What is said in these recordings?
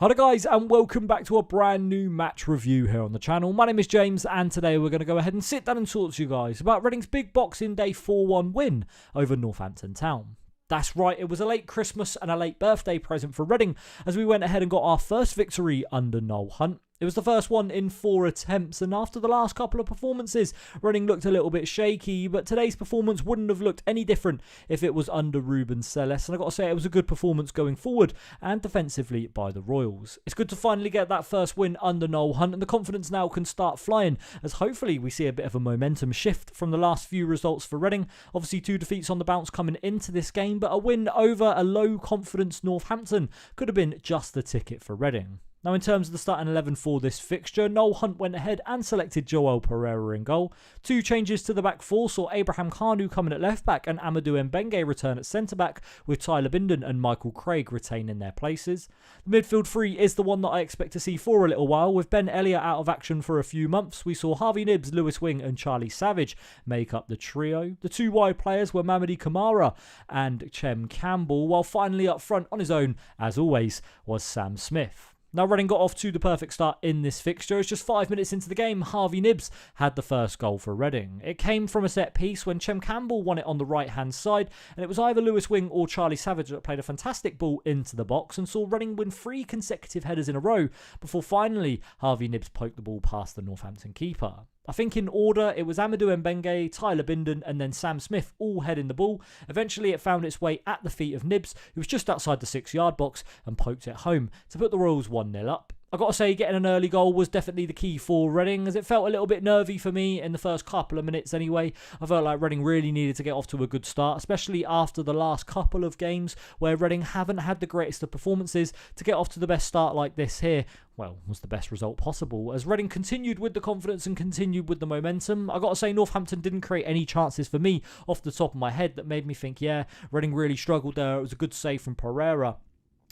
Hi guys, and welcome back to a brand new match review here on the channel. My name is James, and today we're going to go ahead and sit down and talk to you guys about Reading's big Boxing Day 4-1 win over Northampton Town. That's right, it was a late Christmas and a late birthday present for Reading as we went ahead and got our first victory under Noel Hunt. It was the first one in 4 attempts, and after the last couple of performances, Reading looked a little bit shaky, but today's performance wouldn't have looked any different if it was under Ruben Celes, and I've got to say it was a good performance going forward and defensively by the Royals. It's good to finally get that first win under Noel Hunt, and the confidence now can start flying, as hopefully we see a bit of a momentum shift from the last few results for Reading. Obviously 2 defeats on the bounce coming into this game, but a win over a low-confidence Northampton could have been just the ticket for Reading. Now, in terms of the starting 11 for this fixture, Noel Hunt went ahead and selected Joel Pereira in goal. 2 changes to the back 4 saw Abraham Kanu come in at left back and Amadou Mbenge return at centre back, with Tyler Bindon and Michael Craig retaining their places. The midfield 3 is the one that I expect to see for a little while. With Ben Elliott out of action for a few months, we saw Harvey Knibbs, Lewis Wing and Charlie Savage make up the trio. The 2 wide players were Mamadi Camara and Chem Campbell, while finally up front on his own, as always, was Sam Smith. Now, Reading got off to the perfect start in this fixture. It's just 5 minutes into the game, Harvey Knibbs had the first goal for Reading. It came from a set piece when Chem Campbell won it on the right-hand side, and it was either Lewis Wing or Charlie Savage that played a fantastic ball into the box and saw Reading win 3 consecutive headers in a row before finally Harvey Knibbs poked the ball past the Northampton keeper. I think in order, it was Amadou Mbenge, Tyler Bindon and then Sam Smith all heading the ball. Eventually it found its way at the feet of Knibbs, who was just outside the 6-yard box, and poked it home to put the Royals 1-0 up. I've got to say, getting an early goal was definitely the key for Reading, as it felt a little bit nervy for me in the first couple of minutes anyway. I felt like Reading really needed to get off to a good start, especially after the last couple of games where Reading haven't had the greatest of performances. To get off to the best start like this here, well, was the best result possible, as Reading continued with the confidence and continued with the momentum. I've got to say, Northampton didn't create any chances for me off the top of my head that made me think, yeah, Reading really struggled there. It was a good save from Pereira,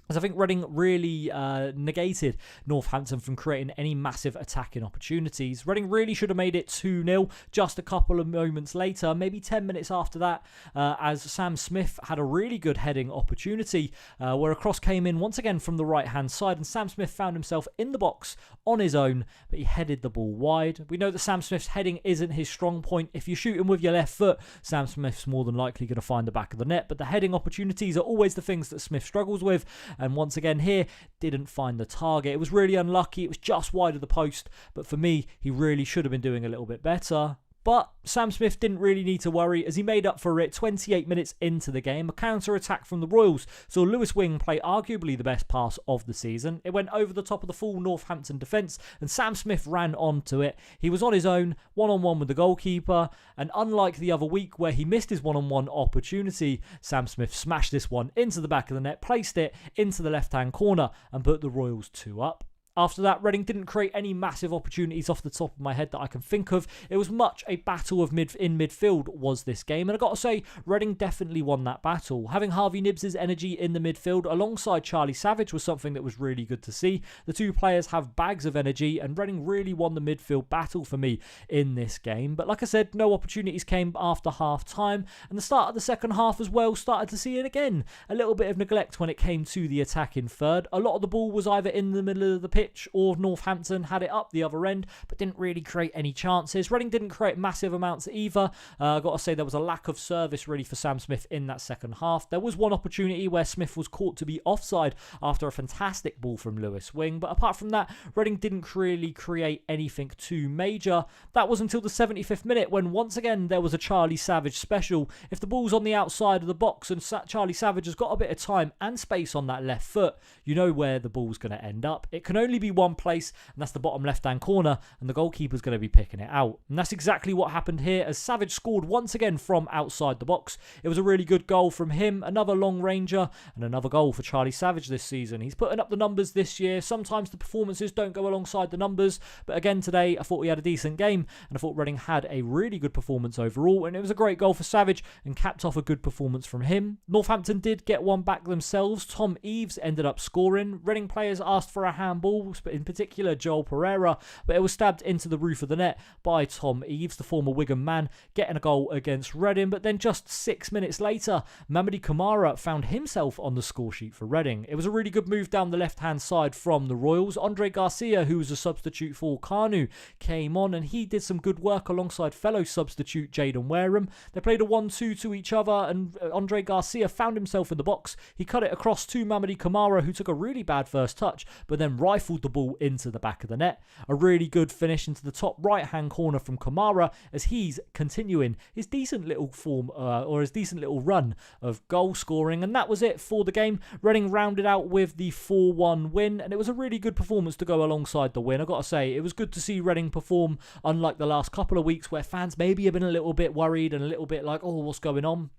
as I think Reading really negated Northampton from creating any massive attacking opportunities. Reading really should have made it 2-0 just a couple of moments later, maybe 10 minutes after that, as Sam Smith had a really good heading opportunity where a cross came in once again from the right-hand side, and Sam Smith found himself in the box on his own, but he headed the ball wide. We know that Sam Smith's heading isn't his strong point. If you shoot him with your left foot, Sam Smith's more than likely going to find the back of the net, but the heading opportunities are always the things that Smith struggles with, and once again here, didn't find the target. It was really unlucky. It was just wide of the post, but for me, he really should have been doing a little bit better. But Sam Smith didn't really need to worry, as he made up for it 28 minutes into the game. A counter-attack from the Royals saw Lewis Wing play arguably the best pass of the season. It went over the top of the full Northampton defence, and Sam Smith ran onto it. He was on his own, one-on-one with the goalkeeper, and unlike the other week where he missed his one-on-one opportunity, Sam Smith smashed this one into the back of the net, placed it into the left-hand corner, and put the Royals 2 up. After that, Reading didn't create any massive opportunities off the top of my head that I can think of. It was much a battle of in midfield was this game, and I've got to say, Reading definitely won that battle. Having Harvey Knibbs' energy in the midfield alongside Charlie Savage was something that was really good to see. The 2 players have bags of energy, and Reading really won the midfield battle for me in this game. But like I said, no opportunities came after half-time, and the start of the second half as well started to see it again. A little bit of neglect when it came to the attack in third. A lot of the ball was either in the middle of the pitch or Northampton had it up the other end, but didn't really create any chances. Reading didn't create massive amounts either. I've got to say, there was a lack of service really for Sam Smith in that second half. There was one opportunity where Smith was caught to be offside after a fantastic ball from Lewis Wing, but apart from that, Reading didn't really create anything too major. That was until the 75th minute, when once again there was a Charlie Savage special. If the ball's on the outside of the box and Charlie Savage has got a bit of time and space on that left foot, you know where the ball's going to end up. It can only be one place, and that's the bottom left-hand corner, and the goalkeeper's going to be picking it out. And that's exactly what happened here, as Savage scored once again from outside the box. It was a really good goal from him, another long ranger, and another goal for Charlie Savage this season. He's putting up the numbers this year. Sometimes the performances don't go alongside the numbers, but again today I thought he had a decent game, and I thought Reading had a really good performance overall, and it was a great goal for Savage and capped off a good performance from him. Northampton did get one back themselves. Tom Eves ended up scoring. Reading players asked for a handball, ball, in particular Joel Pereira, but it was stabbed into the roof of the net by Tom Eaves, the former Wigan man, getting a goal against Reading. But then just 6 minutes later, Mamadi Camara found himself on the score sheet for Reading. It was a really good move down the left-hand side from the Royals. Andre Garcia, who was a substitute for Kanu, came on and he did some good work alongside fellow substitute Jaden Wareham. They played a 1-2 to each other, and Andre Garcia found himself in the box. He cut it across to Mamadi Camara, who took a really bad first touch, but then rifled the ball into the back of the net. A really good finish into the top right-hand corner from Camara as he's continuing his decent little form, or his decent little run of goal scoring. And that was it for the game. Reading rounded out with the 4-1 win, and it was a really good performance to go alongside the win. I've got to say, it was good to see Reading perform, unlike the last couple of weeks where fans maybe have been a little bit worried and a little bit like, oh, what's going on?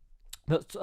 But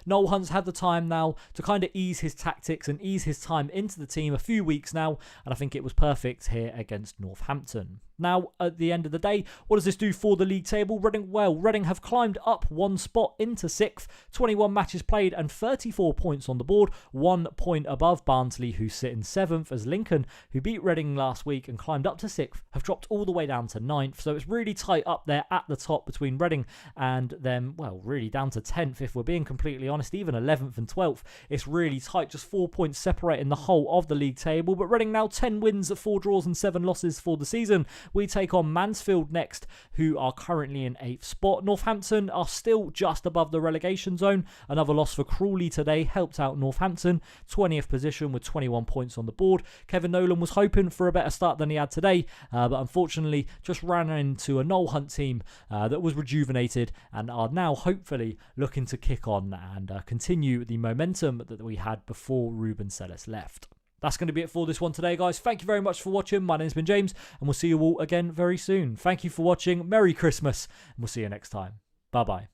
Noel Hunt's had the time now to kind of ease his tactics and ease his time into the team a few weeks now, and I think it was perfect here against Northampton. Now, at the end of the day, what does this do for the league table? Reading have climbed up one spot into 6th, 21 matches played and 34 points on the board, 1 point above Barnsley, who sit in 7th, as Lincoln, who beat Reading last week and climbed up to 6th, have dropped all the way down to 9th. So it's really tight up there at the top between Reading and them, well, really down to 10th, if we're being completely honest, even 11th and 12th. It's really tight, just 4 points separating the whole of the league table. But Reading now 10 wins, 4 draws and 7 losses for the season. We take on Mansfield next, who are currently in 8th spot. Northampton are still just above the relegation zone. Another loss for Crawley today helped out Northampton, 20th position with 21 points on the board. Kevin Nolan was hoping for a better start than he had today, but unfortunately just ran into a Noel Hunt team that was rejuvenated and are now hopefully looking to kick on and continue the momentum that we had before Ruben Sellis left. That's going to be it for this one today, guys. Thank you very much for watching. My name's been James, and we'll see you all again very soon. Thank you for watching. Merry Christmas, and we'll see you next time. Bye-bye.